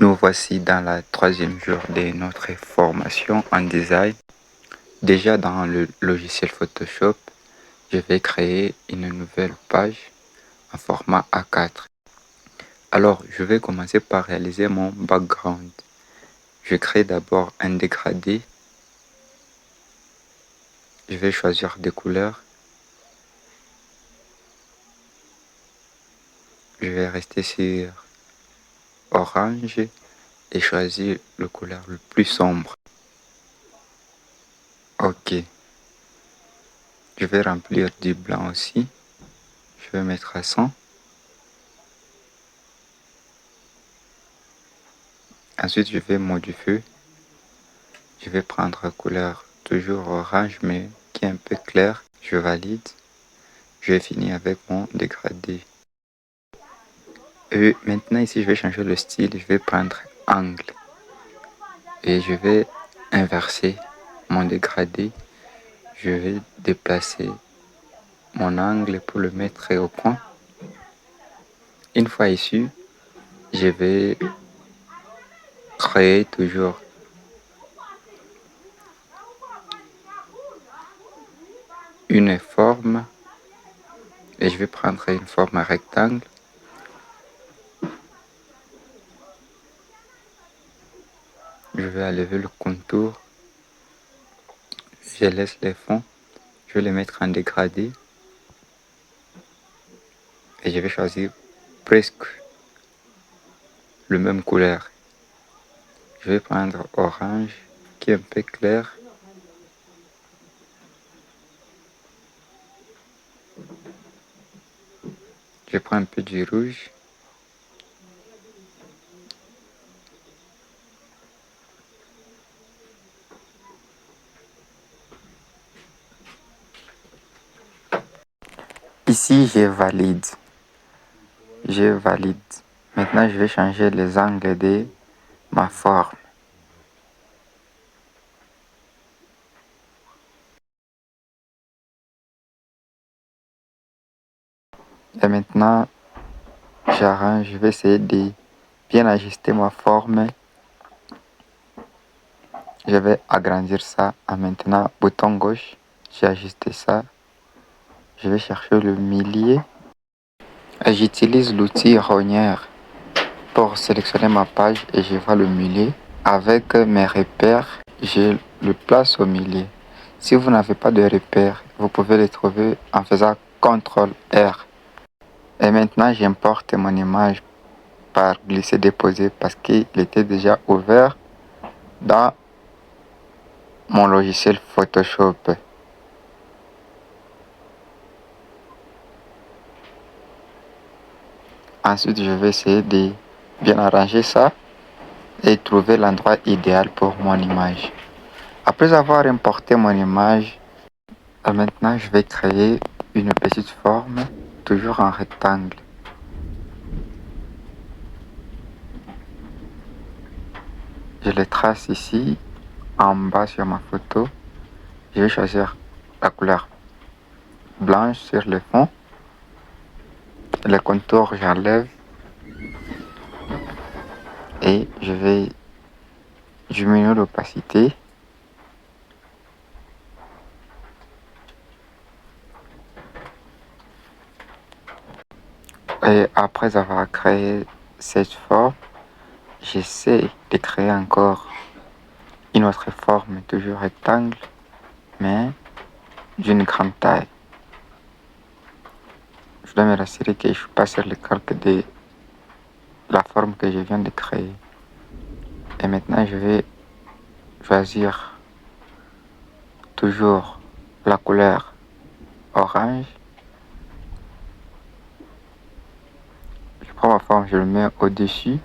Nous voici dans la troisième jour de notre formation en design. Déjà dans le logiciel Photoshop, je vais créer une nouvelle page en format A4. Alors, je vais commencer par réaliser mon background. Je crée d'abord un dégradé. Je vais choisir des couleurs. Je vais rester sur orange et choisir le couleur le plus sombre. Ok. Je vais remplir du blanc aussi. Je vais mettre à 100. Ensuite, je vais modifier. Je vais prendre la couleur toujours orange, mais qui est un peu claire. Je valide. Je vais finir avec mon dégradé. Et maintenant, ici, je vais changer le style. Je vais prendre angle. Et je vais inverser mon dégradé. Je vais déplacer mon angle pour le mettre au point. Une fois ici, je vais créer toujours une forme et je vais prendre une forme rectangle. Je vais enlever le contour. Je laisse les fonds. Je vais les mettre en dégradé. Et je vais choisir presque le même couleur. Je vais prendre orange qui est un peu clair. Je prends un peu du rouge. Ici, je valide. Je valide. Maintenant, je vais changer les angles de ma forme. Et maintenant, j'arrange. Je vais essayer de bien ajuster ma forme. Je vais agrandir ça. En maintenant, bouton gauche. J'ai ajusté ça. Je vais chercher le milieu. J'utilise l'outil rognière pour sélectionner ma page et je vois le milieu. Avec mes repères, je le place au milieu. Si vous n'avez pas de repères, vous pouvez les trouver en faisant CTRL-R. Et maintenant, j'importe mon image par glisser-déposer parce qu'il était déjà ouvert dans mon logiciel Photoshop. Ensuite, je vais essayer de bien arranger ça et trouver l'endroit idéal pour mon image. Après avoir importé mon image, maintenant je vais créer une petite forme, toujours en rectangle. Je le trace ici, en bas sur ma photo. Je vais choisir la couleur blanche sur le fond. Les contours, j'enlève. Et je vais diminuer l'opacité. Et après avoir créé cette forme, j'essaie de créer encore une autre forme, toujours rectangle, mais d'une grande taille. Je dois me rassurer que je ne suis pas sur le calque de la forme que je viens de créer. Et maintenant, je vais choisir toujours la couleur orange. Je prends ma forme, je le mets au-dessus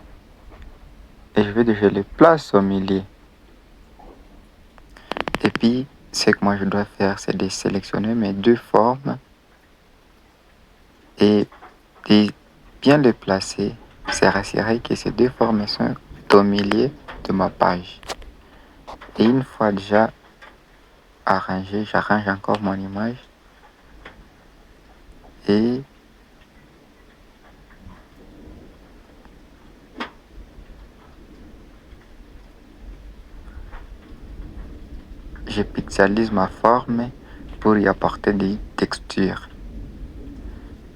et je le place au milieu. Et puis, ce que moi je dois faire, c'est de sélectionner mes deux formes et de bien les placer. C'est rassurer que ces deux formes sont au milieu de ma page. Et une fois déjà arrangé, j'arrange encore mon image et je pixelise ma forme pour y apporter des textures.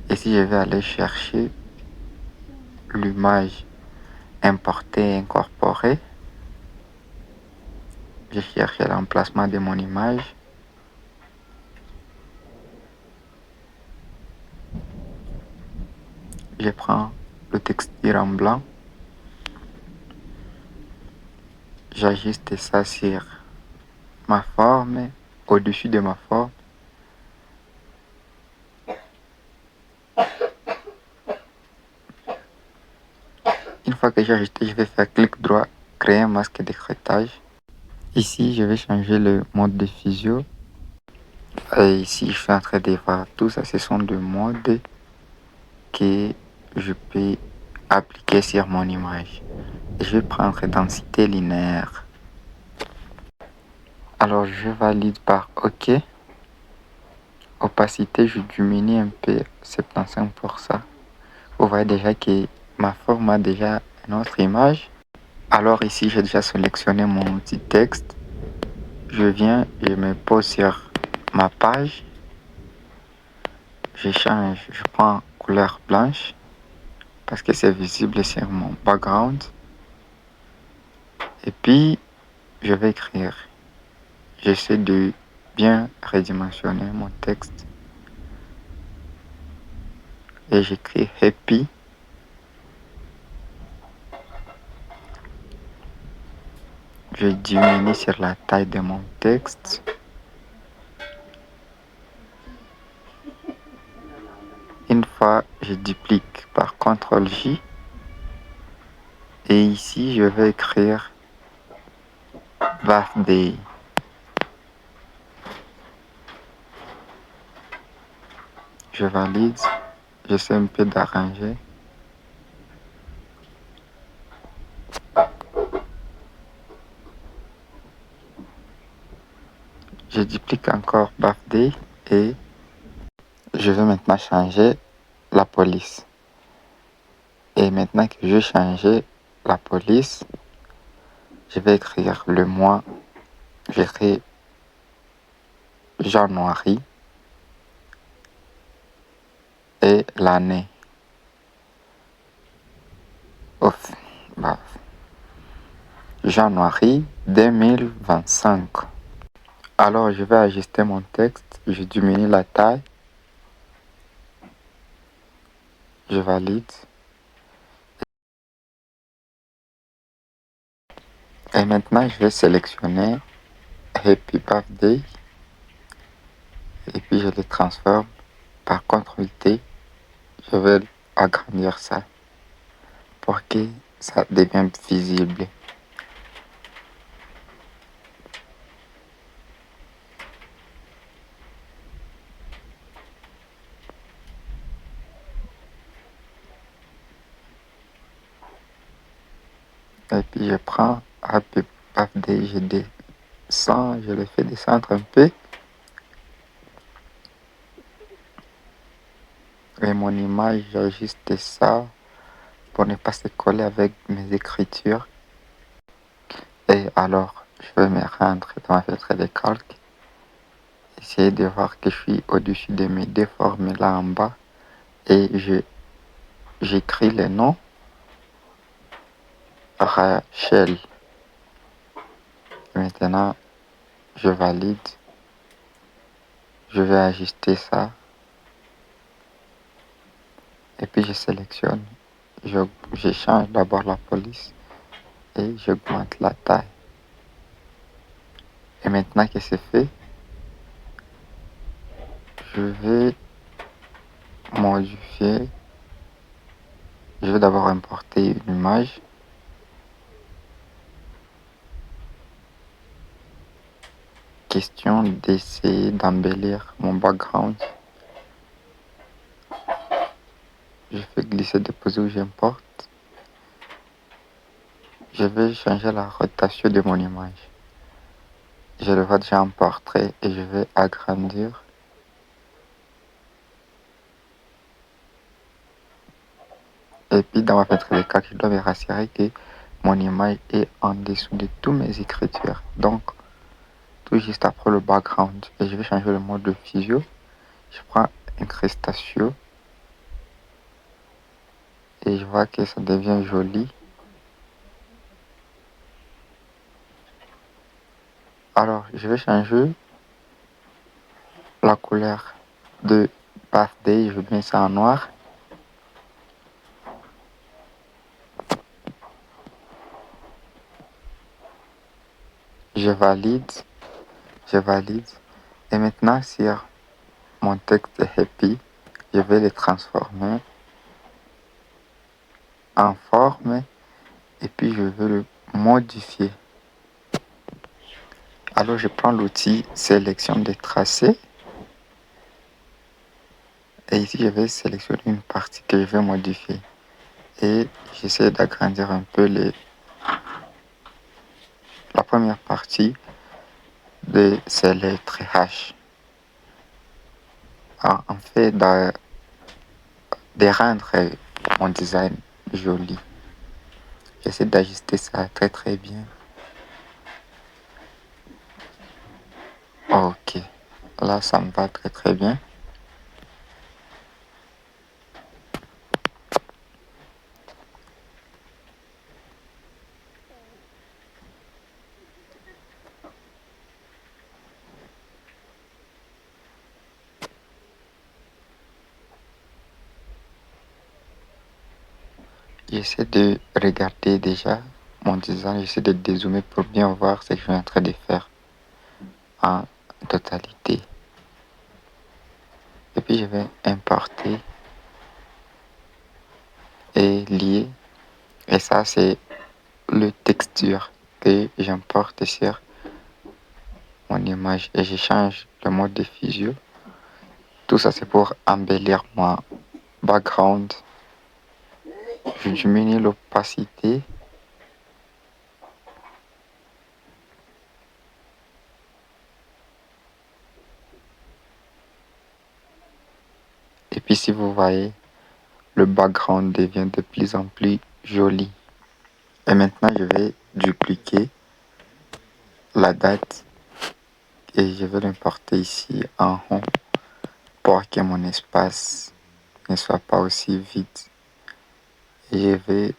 Ici, je vais aller chercher l'image importée et incorporée. Je cherche l'emplacement de mon image. Je prends le texture en blanc. J'ajuste ça sur ma forme, au-dessus de ma forme. Une fois que j'ai ajusté, je vais faire clic droit, créer un masque d'écrêtage. Ici, je vais changer le mode de physio. Et ici, je suis en train de voir tout ça. Ce sont des modes que je peux appliquer sur mon image. Je vais prendre densité linéaire. Alors, je valide par OK. Opacité, je diminue un peu, 75%. Vous voyez déjà que ma forme a déjà une autre image. Alors ici, j'ai déjà sélectionné mon petit texte. Je viens, je me pose sur ma page. Je change, je prends couleur blanche parce que c'est visible sur mon background. Et puis, je vais écrire. J'essaie de bien redimensionner mon texte. Et j'écris happy. Je diminue sur la taille de mon texte. Une fois, je duplique par CTRL-J. Et ici, je vais écrire birthday. Je valide. J'essaie un peu d'arranger. Je duplique encore birthday et je vais maintenant changer la police. Et maintenant que j'ai changé la police, je vais écrire le mois. J'écris janvier et l'année. Ouf, bah, janvier 2025. Alors je vais ajuster mon texte. Je diminue la taille. Je valide. Et maintenant, je vais sélectionner Happy Birthday. Et puis, je le transforme par CTRL-T. Je vais agrandir ça pour que ça devienne visible. Et puis, je prends Happy Birthday, je descends, je le fais descendre un peu. Et mon image, j'ajuste ça pour ne pas se coller avec mes écritures. Et alors, je vais me rendre dans ma fenêtre de calque. Essayer de voir que je suis au-dessus de mes deux formes là en bas. Et j'écris le nom Rachel. Maintenant, je valide. Je vais ajuster ça. Et puis, je sélectionne. Je change d'abord la police et j'augmente la taille. Et maintenant que c'est fait, je vais modifier. Je vais d'abord importer une image. Question d'essayer d'embellir mon background. Je fais glisser déposer où j'importe. Je vais changer la rotation de mon image. Je le vois déjà en portrait et je vais agrandir. Et puis dans ma fenêtre de calque, je dois me rassurer que mon image est en dessous de toutes mes écritures. Donc, tout juste après le background et je vais changer le mode de physio. Je prends Incrustatio et je vois que ça devient joli. Alors, je vais changer la couleur de Birthday, je mets ça en noir. Je valide, je valide. Et maintenant, sur mon texte Happy, je vais le transformer en forme et puis je vais le modifier. Alors, je prends l'outil sélection des tracés et ici, je vais sélectionner une partie que je vais modifier et j'essaie d'agrandir un peu la première partie de ces lettres H. En fait, de rendre mon design joli. J'essaie d'ajuster ça très très bien. Ok, là ça me va très très bien. J'essaie de regarder déjà mon design, j'essaie de dézoomer pour bien voir ce que je suis en train de faire en totalité. Et puis je vais importer et lier. Et ça c'est le texture que j'importe sur mon image et je change le mode de physio. Tout ça c'est pour embellir mon background. Je diminue l'opacité. Et puis si vous voyez, le background devient de plus en plus joli. Et maintenant, je vais dupliquer la date et je vais l'importer ici en haut pour que mon espace ne soit pas aussi vide. Et je vais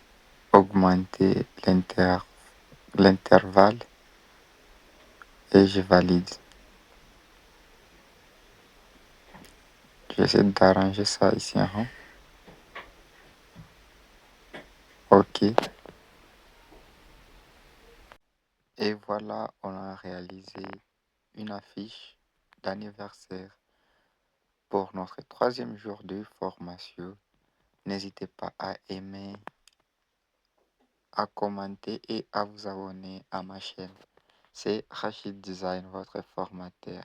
augmenter l'intervalle et je valide. J'essaie d'arranger ça ici en haut. Ok. Et voilà, on a réalisé une affiche d'anniversaire pour notre troisième jour de formation. N'hésitez pas à aimer, à commenter et à vous abonner à ma chaîne. C'est Rachid Design, votre formateur.